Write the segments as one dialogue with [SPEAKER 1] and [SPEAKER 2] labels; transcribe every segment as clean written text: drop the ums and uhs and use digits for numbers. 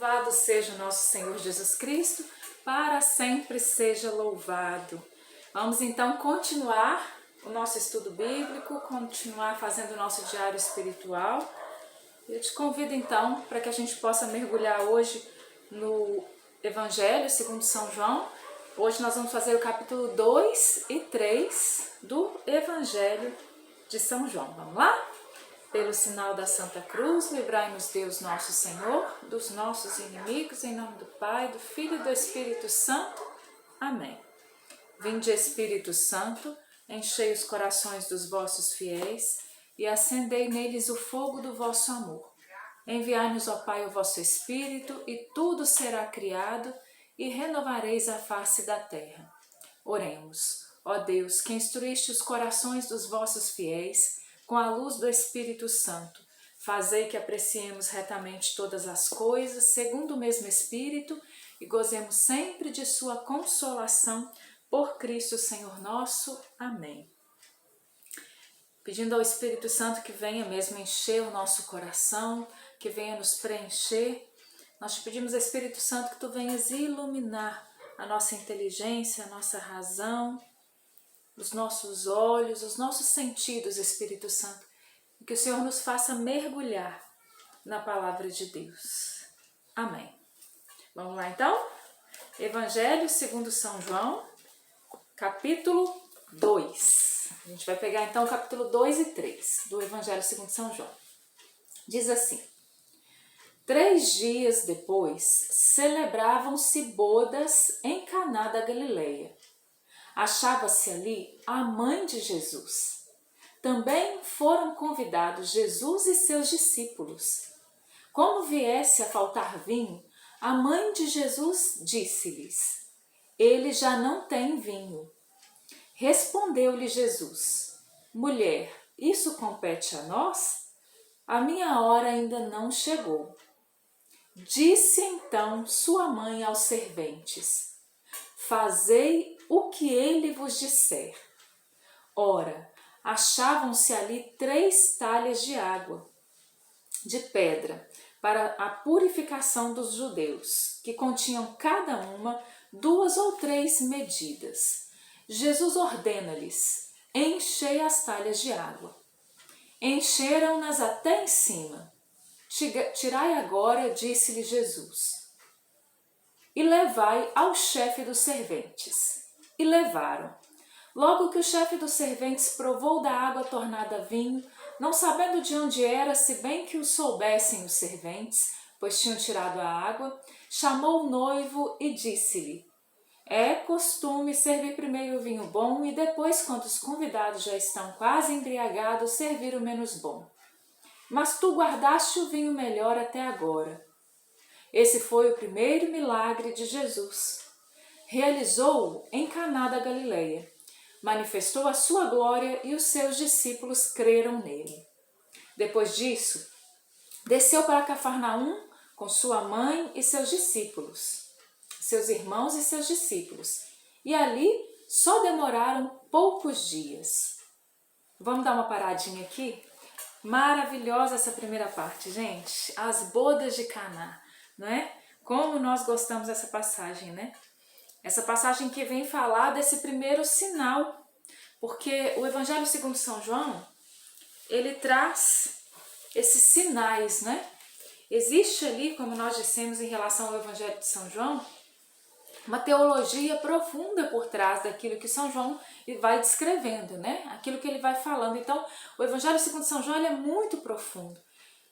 [SPEAKER 1] Louvado seja o nosso Senhor Jesus Cristo, para sempre seja louvado. Vamos então continuar o nosso estudo bíblico, continuar fazendo o nosso diário espiritual. Eu te convido então para que a gente possa mergulhar hoje no Evangelho segundo São João. Hoje nós vamos fazer o capítulo 2 e 3 do Evangelho de São João. Vamos lá? Pelo sinal da Santa Cruz, livrai-nos Deus nosso Senhor, dos nossos inimigos, em nome do Pai, do Filho e do Espírito Santo. Amém. Vinde, Espírito Santo, enchei os corações dos vossos fiéis e acendei neles o fogo do vosso amor. Enviai-nos, ó Pai, o vosso Espírito, e tudo será criado, e renovareis a face da terra. Oremos. Ó Deus, que instruíste os corações dos vossos fiéis, com a luz do Espírito Santo, fazei que apreciemos retamente todas as coisas, segundo o mesmo Espírito, e gozemos sempre de sua consolação, por Cristo Senhor nosso. Amém. Pedindo ao Espírito Santo que venha mesmo encher o nosso coração, que venha nos preencher, nós te pedimos, Espírito Santo, que tu venhas iluminar a nossa inteligência, a nossa razão, os nossos olhos, os nossos sentidos, Espírito Santo, e que o Senhor nos faça mergulhar na palavra de Deus. Amém. Vamos lá então? Evangelho segundo São João, capítulo 2. A gente vai pegar então o capítulo 2 e 3 do Evangelho segundo São João. Diz assim: 3 dias depois, celebravam-se bodas em Caná da Galileia. Achava-se ali a mãe de Jesus. Também foram convidados Jesus e seus discípulos. Como viesse a faltar vinho, a mãe de Jesus disse-lhes: Eles já não têm vinho. Respondeu-lhe Jesus: Mulher, isso compete a nós? A minha hora ainda não chegou. Disse então sua mãe aos serventes: Fazei o que ele vos disser. Ora, achavam-se ali 3 talhas de água, de pedra, para a purificação dos judeus, que continham cada uma 2 ou 3 medidas. Jesus ordena-lhes: enchei as talhas de água. Encheram-nas até em cima. Tirai agora, disse-lhe Jesus, e levai ao chefe dos serventes. E levaram. Logo que o chefe dos serventes provou da água tornada vinho, não sabendo de onde era, se bem que o soubessem os serventes, pois tinham tirado a água, chamou o noivo e disse-lhe: É costume servir primeiro o vinho bom e depois, quando os convidados já estão quase embriagados, servir o menos bom. Mas tu guardaste o vinho melhor até agora. Esse foi o primeiro milagre de Jesus. Realizou-o em Caná da Galileia. Manifestou a sua glória e os seus discípulos creram nele. Depois disso, desceu para Cafarnaum com sua mãe e seus discípulos, seus irmãos e seus discípulos. E ali só demoraram poucos dias. Vamos dar uma paradinha aqui? Maravilhosa essa primeira parte, gente. As bodas de Caná, não é? Como nós gostamos dessa passagem, né? Essa passagem que vem falar desse primeiro sinal, porque o Evangelho segundo São João, ele traz esses sinais, né? Existe ali, como nós dissemos em relação ao Evangelho de São João, uma teologia profunda por trás daquilo que São João vai descrevendo, né? Aquilo que ele vai falando. Então, o Evangelho segundo São João ele é muito profundo.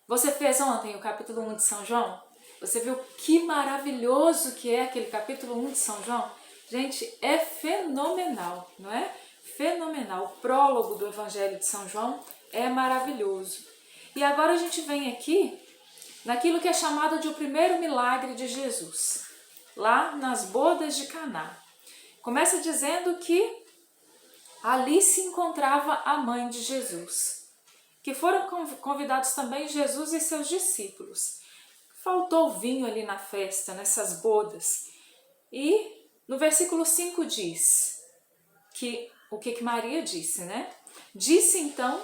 [SPEAKER 1] Você fez ontem o capítulo 1 de São João? Você viu que maravilhoso que é aquele capítulo 1 de São João? Gente, é fenomenal, não é? Fenomenal. O prólogo do Evangelho de São João é maravilhoso. E agora a gente vem aqui naquilo que é chamado de o primeiro milagre de Jesus, lá nas bodas de Caná. Começa dizendo que ali se encontrava a mãe de Jesus, que foram convidados também Jesus e seus discípulos. Faltou vinho ali na festa, nessas bodas. E no versículo 5 diz que o que Maria disse, né? Disse então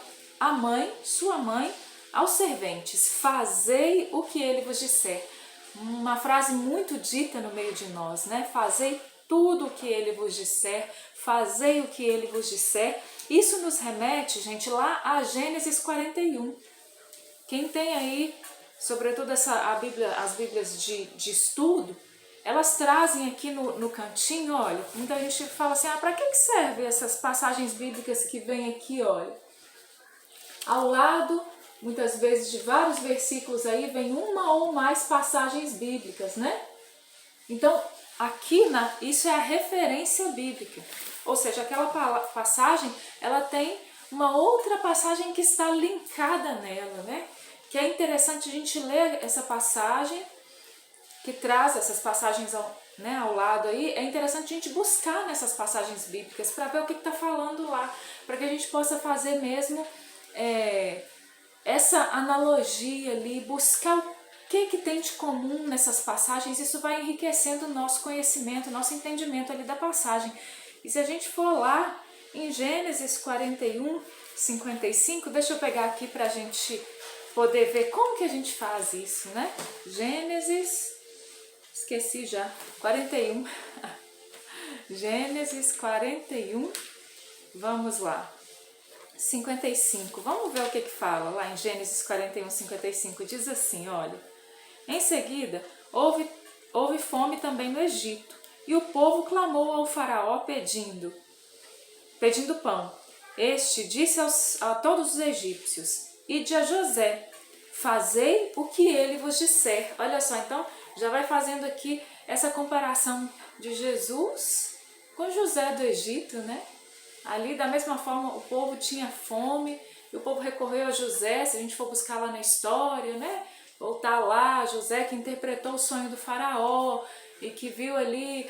[SPEAKER 1] sua mãe, aos serventes: Fazei o que ele vos disser. uma frase muito dita no meio de nós, né? Fazei tudo o que ele vos disser, fazei o que ele vos disser. Isso nos remete, gente, lá a Gênesis 41. Quem tem aí, sobretudo as Bíblias de estudo, elas trazem aqui no cantinho, olha, muita gente fala assim, para que servem essas passagens bíblicas que vem aqui, olha? Ao lado, muitas vezes, de vários versículos aí, vem uma ou mais passagens bíblicas, né? Então, aqui, isso é a referência bíblica. Ou seja, aquela passagem, ela tem uma outra passagem que está linkada nela, né? Que é interessante a gente ler essa passagem, que traz essas passagens ao lado aí. É interessante a gente buscar nessas passagens bíblicas para ver o que está falando lá, para que a gente possa fazer mesmo essa analogia ali, buscar o que tem de comum nessas passagens. Isso vai enriquecendo o nosso conhecimento, o nosso entendimento ali da passagem. E se a gente for lá em Gênesis 41, 55, deixa eu pegar aqui para a gente poder ver como que a gente faz isso, né? Gênesis, esqueci já, 41, Gênesis 41, vamos lá, 55, vamos ver o que fala lá em Gênesis 41, 55, diz assim, olha, em seguida houve fome também no Egito, e o povo clamou ao faraó pedindo pão. Este disse a todos os egípcios, ide a José, fazei o que ele vos disser. Olha só, então já vai fazendo aqui essa comparação de Jesus com José do Egito, né? Ali, da mesma forma, o povo tinha fome, e o povo recorreu a José. Se a gente for buscar lá na história, né? Voltar lá, José que interpretou o sonho do faraó, e que viu ali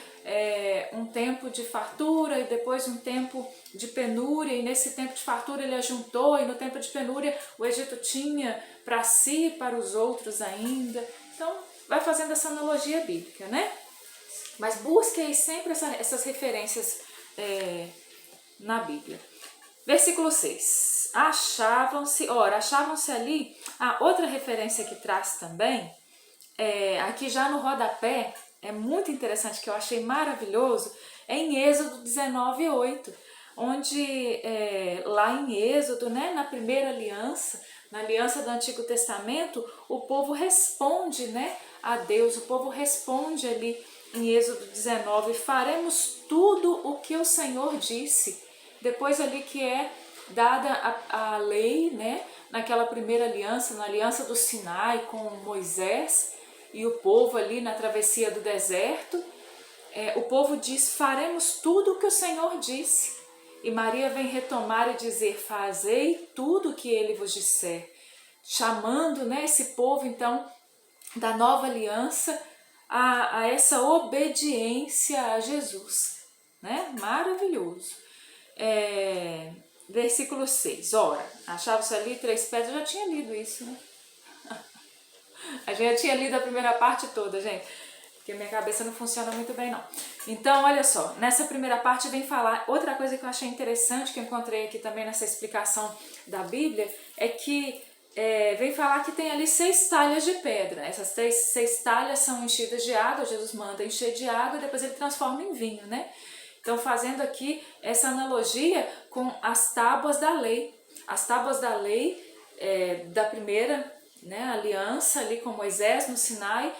[SPEAKER 1] um tempo de fartura e depois um tempo de penúria, e nesse tempo de fartura ele ajuntou, e no tempo de penúria o Egito tinha para si e para os outros ainda. Então vai fazendo essa analogia bíblica, né? Mas busque aí sempre essas referências na Bíblia. Versículo 6. Achavam-se ali, outra referência que traz também, aqui já no rodapé, é muito interessante, que eu achei maravilhoso, é em Êxodo 19:8, onde lá em Êxodo, né, na primeira aliança, na aliança do Antigo Testamento, o povo responde, né, a Deus, o povo responde ali em Êxodo 19, faremos tudo o que o Senhor disse. Depois ali que é dada a lei, né, naquela primeira aliança, na aliança do Sinai com Moisés e o povo ali na travessia do deserto, o povo diz, faremos tudo o que o Senhor disse. E Maria vem retomar e dizer, fazei tudo o que ele vos disser, chamando, né, esse povo então da nova aliança a essa obediência a Jesus, né? Maravilhoso. Versículo 6, ora, achava-se ali 3 pedras, eu já tinha lido isso, né? A gente já tinha lido a primeira parte toda, gente, porque minha cabeça não funciona muito bem, não. Então, olha só, nessa primeira parte vem falar, outra coisa que eu achei interessante, que eu encontrei aqui também nessa explicação da Bíblia, é que vem falar que tem ali 6 talhas de pedra. Essas 6 talhas são enchidas de água, Jesus manda encher de água e depois ele transforma em vinho, né? Então, fazendo aqui essa analogia com as tábuas da lei. As tábuas da lei da primeira, né, aliança ali com Moisés no Sinai,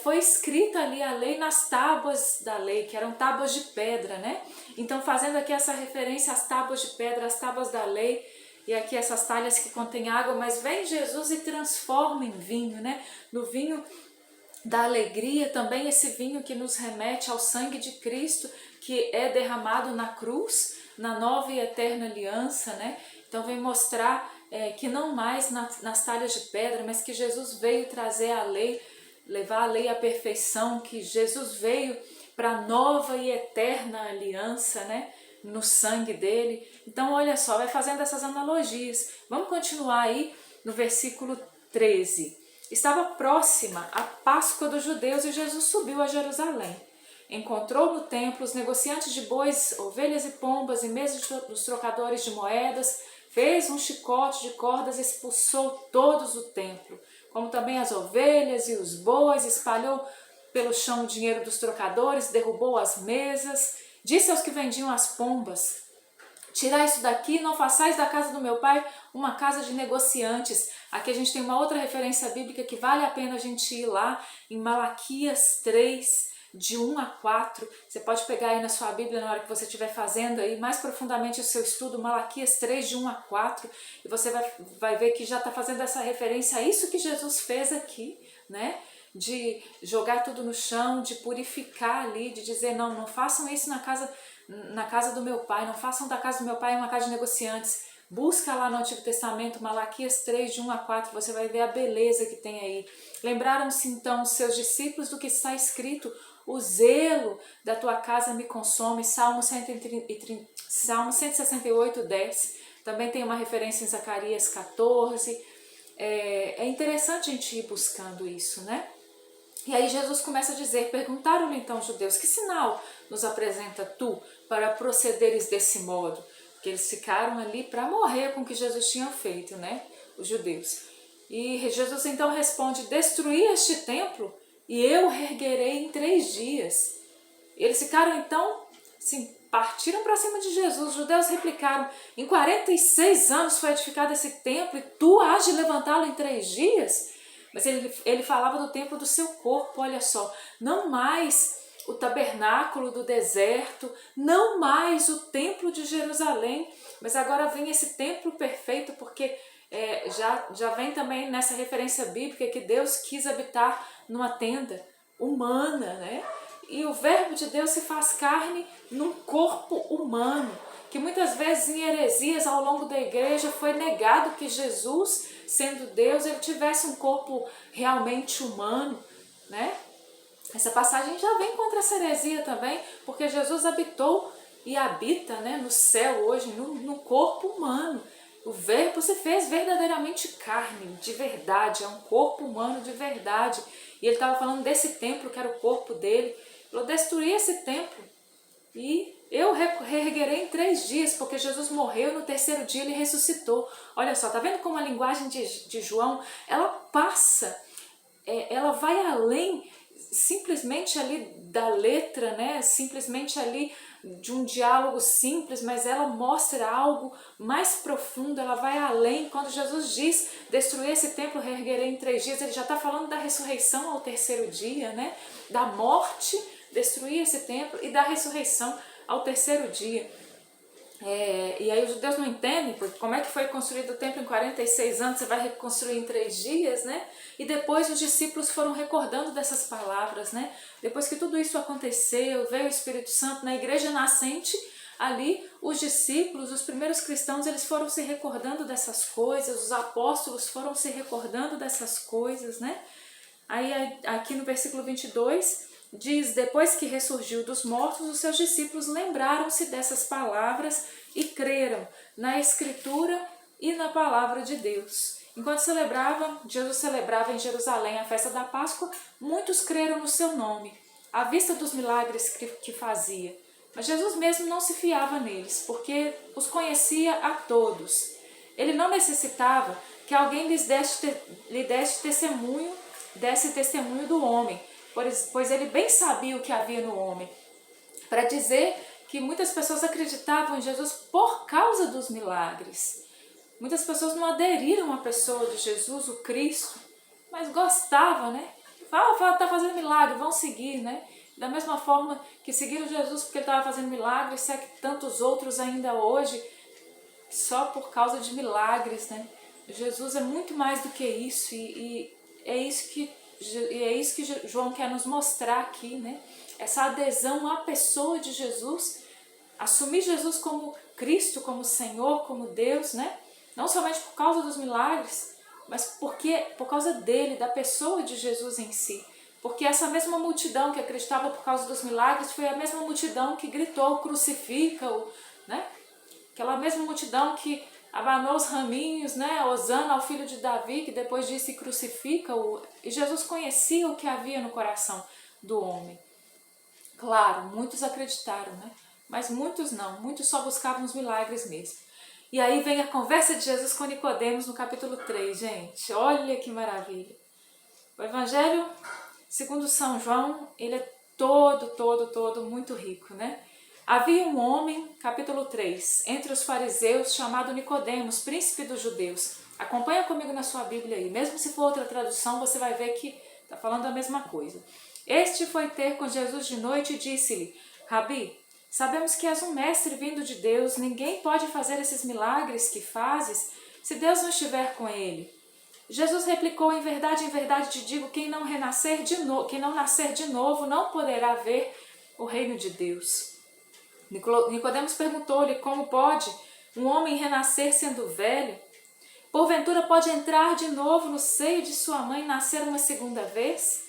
[SPEAKER 1] foi escrita ali a lei nas tábuas da lei, que eram tábuas de pedra, né? Então, fazendo aqui essa referência às tábuas de pedra, às tábuas da lei, e aqui essas talhas que contêm água, mas vem Jesus e transforma em vinho, né? No vinho da alegria, também esse vinho que nos remete ao sangue de Cristo, que é derramado na cruz, na nova e eterna aliança, né? Então vem mostrar que não mais nas talhas de pedra, mas que Jesus veio trazer a lei, levar a lei à perfeição, que Jesus veio para a nova e eterna aliança, né? No sangue dele. Então olha só, vai fazendo essas analogias. Vamos continuar aí no versículo 13. Estava próxima a Páscoa dos judeus e Jesus subiu a Jerusalém. Encontrou no templo os negociantes de bois, ovelhas e pombas e mesas dos trocadores de moedas, fez um chicote de cordas e expulsou todos do templo, como também as ovelhas e os bois, espalhou pelo chão o dinheiro dos trocadores, derrubou as mesas, disse aos que vendiam as pombas: tirai isso daqui, não façais da casa do meu pai uma casa de negociantes. Aqui a gente tem uma outra referência bíblica que vale a pena a gente ir lá, em Malaquias 3, de 1 a 4. Você pode pegar aí na sua Bíblia na hora que você estiver fazendo aí mais profundamente o seu estudo, Malaquias 3, de 1 a 4, e você vai ver que já está fazendo essa referência a isso que Jesus fez aqui, né? De jogar tudo no chão, de purificar ali, de dizer: não façam isso na casa do meu pai, não façam da casa do meu pai uma casa de negociantes. Busca lá no Antigo Testamento, Malaquias 3, de 1 a 4, você vai ver a beleza que tem aí. Lembraram-se então os seus discípulos do que está escrito: o zelo da tua casa me consome, Salmo 168, 10. Também tem uma referência em Zacarias 14. É interessante a gente ir buscando isso, né? E aí Jesus começa a dizer: perguntaram-lhe então os judeus: que sinal nos apresenta tu para procederes desse modo? Porque eles ficaram ali para morrer com o que Jesus tinha feito, né? Os judeus. E Jesus então responde: destruí este templo e eu reerguerei em 3 dias. E eles ficaram então, assim, partiram para cima de Jesus. Os judeus replicaram: em 46 anos foi edificado esse templo e tu hás de levantá-lo em 3 dias? Mas ele falava do templo do seu corpo, olha só, não mais o tabernáculo do deserto, não mais o templo de Jerusalém, mas agora vem esse templo perfeito, porque já vem também nessa referência bíblica que Deus quis habitar numa tenda humana, né? E o verbo de Deus se faz carne num corpo humano, que muitas vezes em heresias ao longo da igreja foi negado que Jesus, sendo Deus, ele tivesse um corpo realmente humano, né? Essa passagem já vem contra essa heresia também, porque Jesus habitou e habita, né, no céu hoje, no corpo humano. O verbo se fez verdadeiramente carne, de verdade, é um corpo humano de verdade. E ele estava falando desse templo que era o corpo dele. Ele falou: destruí esse templo e eu reerguerei em 3 dias, porque Jesus morreu e no 3º dia ele ressuscitou. Olha só, tá vendo como a linguagem de João, ela passa, ela vai além simplesmente ali da letra, né? Simplesmente ali de um diálogo simples, mas ela mostra algo mais profundo, ela vai além. Quando Jesus diz: destruir esse templo, reerguerei em 3 dias, ele já está falando da ressurreição ao 3º dia, né? Da morte, destruir esse templo, e da ressurreição ao 3º dia. E aí os judeus não entendem, porque como é que foi construído o templo em 46 anos, você vai reconstruir em 3 dias, né? E depois os discípulos foram recordando dessas palavras, né? Depois que tudo isso aconteceu, veio o Espírito Santo na igreja nascente, ali os discípulos, os primeiros cristãos, eles foram se recordando dessas coisas, os apóstolos foram se recordando dessas coisas, né? Aí aqui no versículo 22 diz: depois que ressurgiu dos mortos, os seus discípulos lembraram-se dessas palavras e creram na Escritura e na palavra de Deus. Enquanto Jesus celebrava em Jerusalém a festa da Páscoa, muitos creram no seu nome, à vista dos milagres que fazia. Mas Jesus mesmo não se fiava neles, porque os conhecia a todos. Ele não necessitava que alguém lhe desse testemunho do homem, pois ele bem sabia o que havia no homem, para dizer que muitas pessoas acreditavam em Jesus por causa dos milagres. Muitas pessoas não aderiram à pessoa de Jesus, o Cristo, mas gostavam, né? Tá fazendo milagre, vão seguir, né? Da mesma forma que seguiram Jesus porque ele estava fazendo milagres, segue tantos outros ainda hoje, só por causa de milagres, né? Jesus é muito mais do que isso, e é isso que João quer nos mostrar aqui, né? Essa adesão à pessoa de Jesus, assumir Jesus como Cristo, como Senhor, como Deus, né? Não somente por causa dos milagres, mas por causa dele, da pessoa de Jesus em si. Porque essa mesma multidão que acreditava por causa dos milagres foi a mesma multidão que gritou: crucifica-o, né? Aquela mesma multidão que abanou os raminhos, né? Hosana ao filho de Davi, que depois disse: crucifica-o. E Jesus conhecia o que havia no coração do homem. Claro, muitos acreditaram, né? Mas muitos não, muitos só buscavam os milagres mesmo. E aí vem a conversa de Jesus com Nicodemos no capítulo 3, gente. Olha que maravilha. O Evangelho segundo São João, ele é todo muito rico, né? Havia um homem, capítulo 3, entre os fariseus, chamado Nicodemos, príncipe dos judeus. Acompanha comigo na sua Bíblia aí. Mesmo se for outra tradução, você vai ver que está falando a mesma coisa. Este foi ter com Jesus de noite e disse-lhe: Rabi, sabemos que és um mestre vindo de Deus, ninguém pode fazer esses milagres que fazes se Deus não estiver com ele. Jesus replicou: em verdade te digo, quem não nascer de novo não poderá ver o reino de Deus. Nicodemos perguntou-lhe: como pode um homem renascer sendo velho? Porventura pode entrar de novo no seio de sua mãe e nascer uma segunda vez?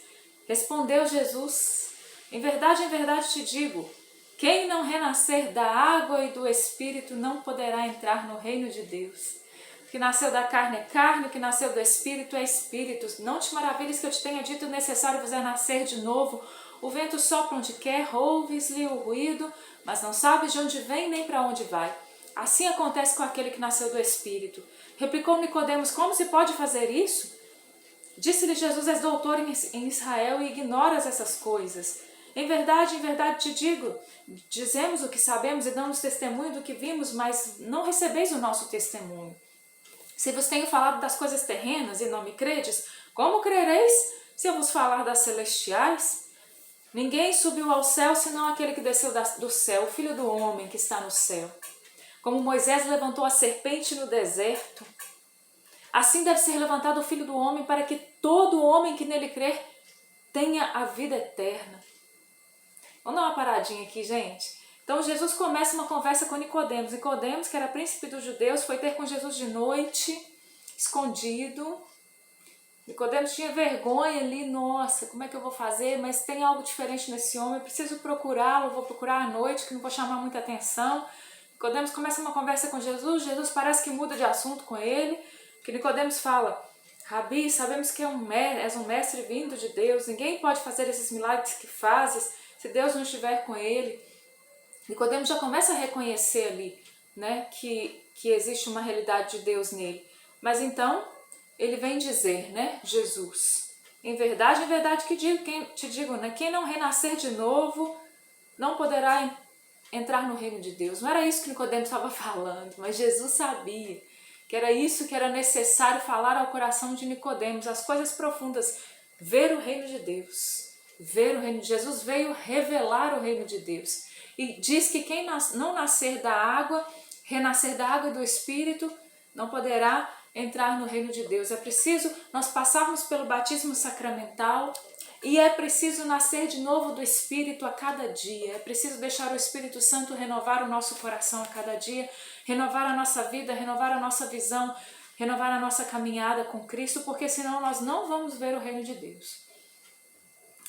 [SPEAKER 1] Respondeu Jesus: em verdade te digo, quem não renascer da água e do Espírito não poderá entrar no reino de Deus. O que nasceu da carne é carne, o que nasceu do Espírito é Espírito. Não te maravilhes que eu te tenha dito, necessário vos é nascer de novo. O vento sopra onde quer, ouves-lhe o ruído, mas não sabes de onde vem nem para onde vai. Assim acontece com aquele que nasceu do Espírito. Replicou Nicodemos: como se pode fazer isso? Disse-lhe Jesus: és doutor em Israel e ignoras essas coisas. Em verdade te digo, dizemos o que sabemos e damos testemunho do que vimos, mas não recebeis o nosso testemunho. Se vos tenho falado das coisas terrenas e não me credes, como crereis se eu vos falar das celestiais? Ninguém subiu ao céu senão aquele que desceu do céu, o Filho do Homem que está no céu. Como Moisés levantou a serpente no deserto, assim deve ser levantado o Filho do Homem, para que todo homem que nele crer tenha a vida eterna. Vamos dar uma paradinha aqui, gente. Então Jesus começa uma conversa com Nicodemos. Nicodemos, que era príncipe dos judeus, foi ter com Jesus de noite, escondido. Nicodemos tinha vergonha ali: nossa, como é que eu vou fazer? Mas tem algo diferente nesse homem, eu preciso procurá-lo, vou procurar à noite, que não vou chamar muita atenção. Nicodemos começa uma conversa com Jesus, Jesus parece que muda de assunto com ele, que Nicodemos fala: Rabi, sabemos que és um mestre vindo de Deus, ninguém pode fazer esses milagres que fazes se Deus não estiver com ele. Nicodemos já começa a reconhecer ali, né, que existe uma realidade de Deus nele. Mas então ele vem dizer, né, Jesus: em verdade te digo, né, quem não renascer de novo não poderá entrar no reino de Deus. Não era isso que Nicodemos estava falando, mas Jesus sabia que era isso que era necessário falar ao coração de Nicodemos, as coisas profundas, ver o reino de Deus, ver o reino de Jesus. Veio revelar o reino de Deus. E diz que quem não nascer da água, renascer da água e do Espírito, não poderá entrar no reino de Deus. É preciso nós passarmos pelo batismo sacramental e é preciso nascer de novo do Espírito a cada dia. É preciso deixar o Espírito Santo renovar o nosso coração a cada dia, renovar a nossa vida, renovar a nossa visão, renovar a nossa caminhada com Cristo, porque senão nós não vamos ver o reino de Deus.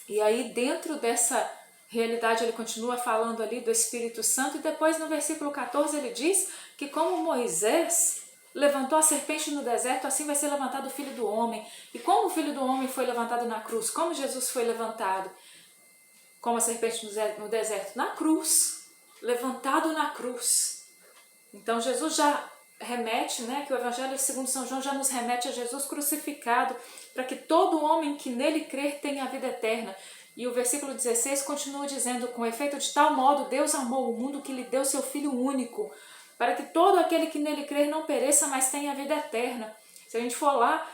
[SPEAKER 1] E aí, dentro dessa realidade, ele continua falando ali do Espírito Santo, e depois no versículo 14 ele diz que como Moisés levantou a serpente no deserto, assim vai ser levantado o Filho do Homem. E como o Filho do Homem foi levantado na cruz? Como Jesus foi levantado como a serpente no deserto? Na cruz, levantado na cruz. Então Jesus já remete, né, que o Evangelho segundo São João já nos remete a Jesus crucificado, para que todo homem que nele crer tenha a vida eterna. E o versículo 16 continua dizendo: com efeito de tal modo Deus amou o mundo que lhe deu seu Filho único, para que todo aquele que nele crer não pereça, mas tenha a vida eterna. Se a gente for lá,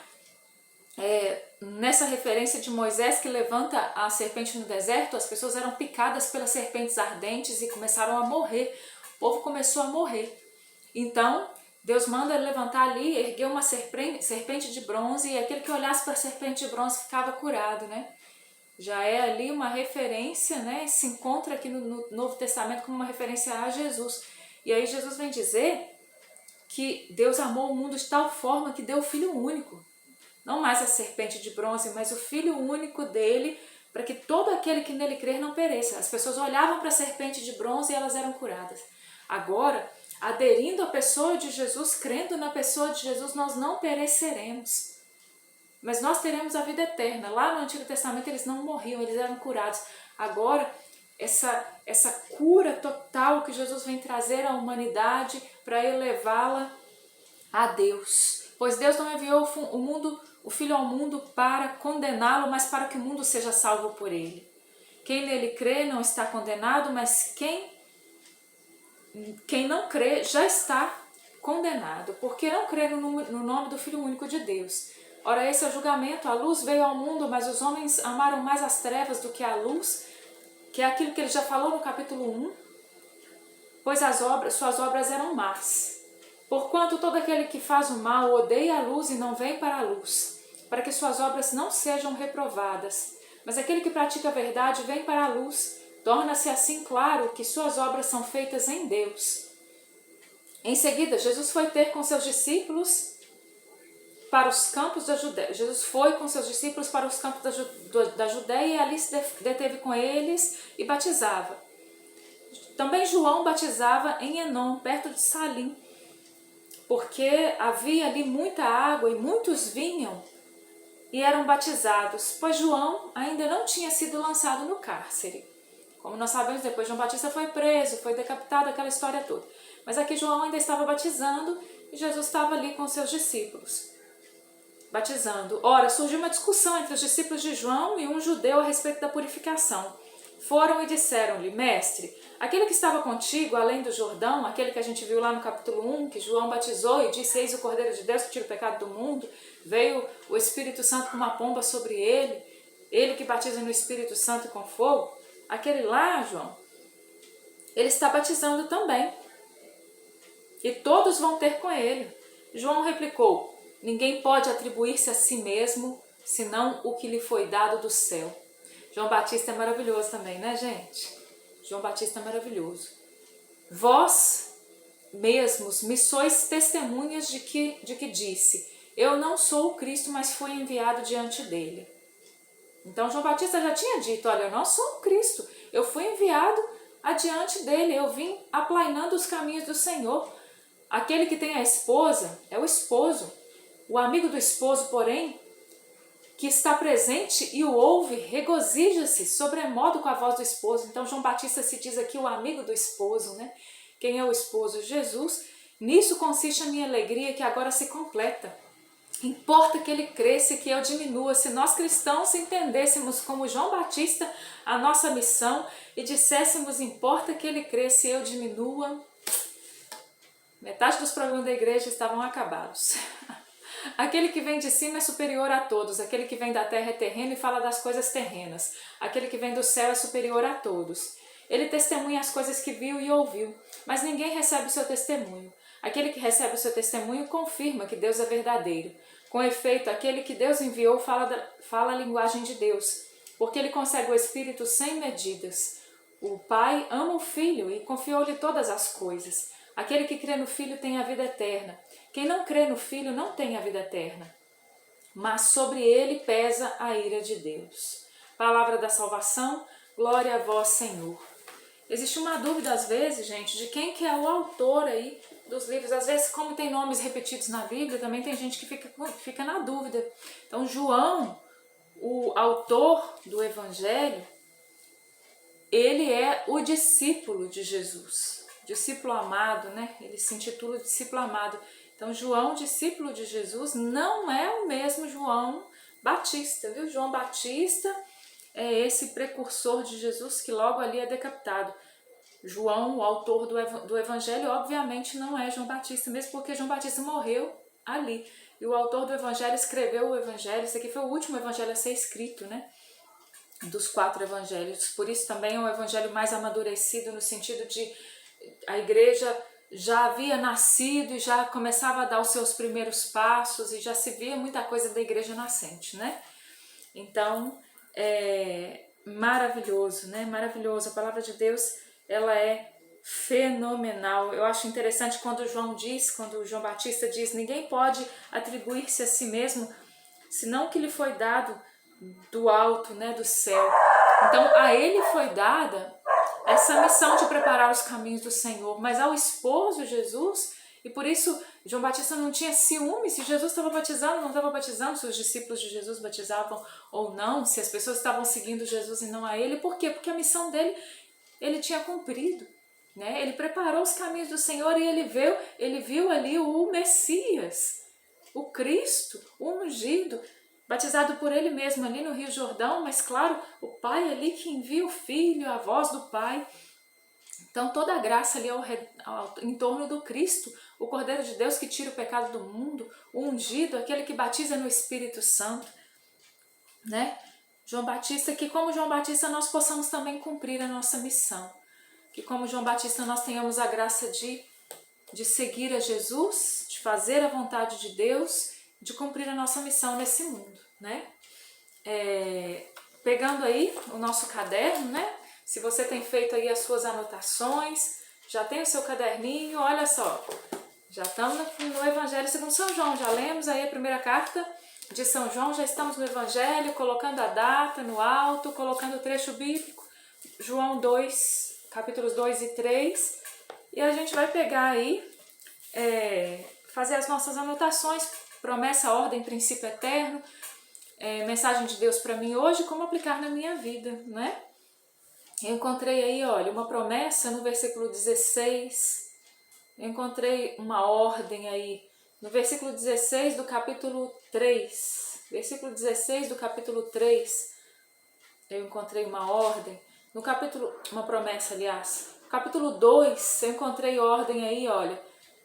[SPEAKER 1] nessa referência de Moisés que levanta a serpente no deserto, as pessoas eram picadas pelas serpentes ardentes e começaram a morrer. O povo começou a morrer. Então Deus manda ele levantar ali, erguer uma serpente de bronze, e aquele que olhasse para a serpente de bronze ficava curado, né? Já é ali uma referência, né? Se encontra aqui no Novo Testamento como uma referência a Jesus. E aí Jesus vem dizer que Deus amou o mundo de tal forma que deu o Filho único. Não mais a serpente de bronze, mas o Filho único dele, para que todo aquele que nele crer não pereça. As pessoas olhavam para a serpente de bronze e elas eram curadas. Agora, aderindo à pessoa de Jesus, crendo na pessoa de Jesus, nós não pereceremos. Mas nós teremos a vida eterna. Lá no Antigo Testamento eles não morriam, eles eram curados. Agora, essa cura total que Jesus vem trazer à humanidade para elevá-la a Deus. Pois Deus não enviou o mundo o Filho ao mundo para condená-lo, mas para que o mundo seja salvo por ele. Quem nele crê não está condenado, mas quem não crê já está condenado, porque não crê no nome do Filho único de Deus. Ora, esse é o julgamento: a luz veio ao mundo, mas os homens amaram mais as trevas do que a luz, que é aquilo que ele já falou no capítulo 1, pois suas obras eram más. Porquanto todo aquele que faz o mal odeia a luz e não vem para a luz, para que suas obras não sejam reprovadas. Mas aquele que pratica a verdade vem para a luz, torna-se assim claro que suas obras são feitas em Deus. Em seguida, Jesus foi ter com seus discípulos para os campos da Judéia. Jesus foi com seus discípulos para os campos da Judéia e ali se deteve com eles e batizava. Também João batizava em Enom, perto de Salim, porque havia ali muita água e muitos vinham e eram batizados, pois João ainda não tinha sido lançado no cárcere. Como nós sabemos, depois João Batista foi preso, foi decapitado, aquela história toda. Mas aqui João ainda estava batizando e Jesus estava ali com seus discípulos, batizando. Ora, surgiu uma discussão entre os discípulos de João e um judeu a respeito da purificação. Foram e disseram-lhe: Mestre, aquele que estava contigo, além do Jordão, aquele que a gente viu lá no capítulo 1, que João batizou e disse: Eis o Cordeiro de Deus que tira o pecado do mundo, veio o Espírito Santo com uma pomba sobre ele, ele que batiza no Espírito Santo e com fogo, aquele lá, João, ele está batizando também, e todos vão ter com ele. João replicou: Ninguém pode atribuir-se a si mesmo, senão o que lhe foi dado do céu. João Batista é maravilhoso também, né, gente? João Batista é maravilhoso. Vós mesmos me sois testemunhas de que disse: Eu não sou o Cristo, mas fui enviado diante dele. Então João Batista já tinha dito: olha, eu não sou o Cristo, eu fui enviado adiante dele, eu vim aplainando os caminhos do Senhor. Aquele que tem a esposa é o esposo. O amigo do esposo, porém, que está presente e o ouve, regozija-se sobremodo com a voz do esposo. Então João Batista se diz aqui o amigo do esposo, né? Quem é o esposo? Jesus. Nisso consiste a minha alegria, que agora se completa. Importa que ele cresça e que eu diminua. Se nós cristãos entendêssemos como João Batista a nossa missão e disséssemos: importa que ele cresça e eu diminua, metade dos problemas da igreja estavam acabados. Aquele que vem de cima é superior a todos, aquele que vem da terra é terreno e fala das coisas terrenas, aquele que vem do céu é superior a todos. Ele testemunha as coisas que viu e ouviu, mas ninguém recebe o seu testemunho. Aquele que recebe o seu testemunho confirma que Deus é verdadeiro. Com efeito, aquele que Deus enviou fala a linguagem de Deus, porque ele consegue o Espírito sem medidas. O Pai ama o Filho e confiou-lhe todas as coisas. Aquele que crê no Filho tem a vida eterna. Quem não crê no Filho não tem a vida eterna, mas sobre ele pesa a ira de Deus. Palavra da salvação, glória a vós, Senhor. Existe uma dúvida às vezes, gente, de quem que é o autor aí dos livros. Às vezes, como tem nomes repetidos na Bíblia, também tem gente que fica na dúvida. Então, João, o autor do Evangelho, ele é o discípulo de Jesus. Discípulo amado, né? Ele se intitula discípulo amado. Então, João, discípulo de Jesus, não é o mesmo João Batista, viu? João Batista é esse precursor de Jesus que logo ali é decapitado. João, o autor do Evangelho, obviamente não é João Batista, mesmo porque João Batista morreu ali. E o autor do Evangelho escreveu o Evangelho. Esse aqui foi o último Evangelho a ser escrito, né? Dos 4 Evangelhos. Por isso também é o Evangelho mais amadurecido, no sentido de a igreja já havia nascido e já começava a dar os seus primeiros passos e já se via muita coisa da igreja nascente, né? Então, é maravilhoso, né? Maravilhoso. A palavra de Deus, ela é fenomenal. Eu acho interessante quando João Batista diz: ninguém pode atribuir-se a si mesmo, senão que lhe foi dado do alto, né, do céu. Então, a ele foi dada essa missão de preparar os caminhos do Senhor, mas ao esposo Jesus, e por isso João Batista não tinha ciúme se Jesus estava batizando, não estava batizando, se os discípulos de Jesus batizavam ou não, se as pessoas estavam seguindo Jesus e não a ele. Por quê? Porque a missão dele, ele tinha cumprido, né? Ele preparou os caminhos do Senhor e ele viu ali o Messias. o Cristo, o ungido, batizado por ele mesmo ali no Rio Jordão, mas claro, o Pai ali que envia o Filho, a voz do Pai. Então toda a graça ali em torno do Cristo, o Cordeiro de Deus que tira o pecado do mundo, o ungido, aquele que batiza no Espírito Santo, né? João Batista, que como João Batista nós possamos também cumprir a nossa missão. Que como João Batista nós tenhamos a graça de seguir a Jesus, de fazer a vontade de Deus, de cumprir a nossa missão nesse mundo, né? Pegando aí o nosso caderno, né? Se você tem feito aí as suas anotações, já tem o seu caderninho, olha só, já estamos no Evangelho segundo São João, já lemos aí a primeira carta de São João, já estamos no Evangelho, colocando a data no alto, colocando o trecho bíblico, João 2, capítulos 2 e 3, e a gente vai pegar aí, fazer as nossas anotações, promessa, ordem, princípio eterno, mensagem de Deus para mim hoje, como aplicar na minha vida, né? Eu encontrei aí, olha, uma promessa no versículo 16, eu encontrei uma ordem aí no versículo 16 do capítulo 3, versículo 16 do capítulo 3, eu encontrei uma ordem, no capítulo, uma promessa aliás, no capítulo 2 eu encontrei ordem aí, olha,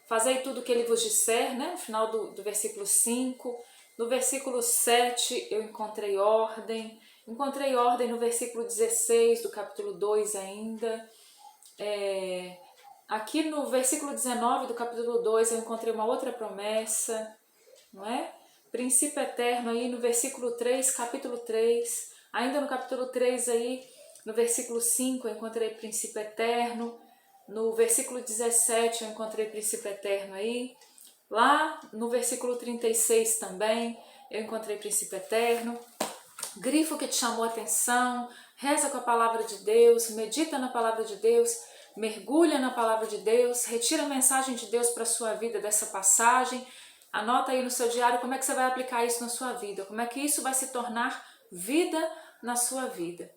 [SPEAKER 1] fazei tudo o que ele vos disser, né, no final do versículo 5, no versículo 7 eu encontrei ordem no versículo 16 do capítulo 2 ainda, aqui no versículo 19 do capítulo 2 eu encontrei uma outra promessa, não é? Princípio eterno aí no versículo 3, capítulo 3, ainda no capítulo 3 aí, no versículo 5 eu encontrei princípio eterno, no versículo 17 eu encontrei princípio eterno aí, lá no versículo 36 também eu encontrei princípio eterno, grifo que te chamou a atenção, reza com a palavra de Deus, medita na palavra de Deus, mergulha na palavra de Deus, retira a mensagem de Deus para a sua vida dessa passagem, anota aí no seu diário como é que você vai aplicar isso na sua vida, como é que isso vai se tornar vida na sua vida.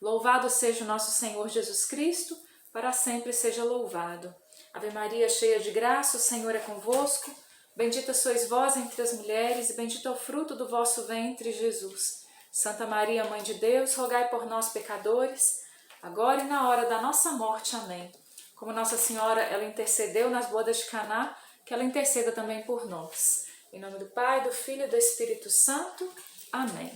[SPEAKER 1] Louvado seja o nosso Senhor Jesus Cristo, para sempre seja louvado. Ave Maria, cheia de graça, o Senhor é convosco, bendita sois vós entre as mulheres e bendito é o fruto do vosso ventre, Jesus. Santa Maria, Mãe de Deus, rogai por nós, pecadores, agora e na hora da nossa morte. Amém. Como Nossa Senhora, ela intercedeu nas bodas de Caná, que ela interceda também por nós. Em nome do Pai, do Filho e do Espírito Santo. Amém.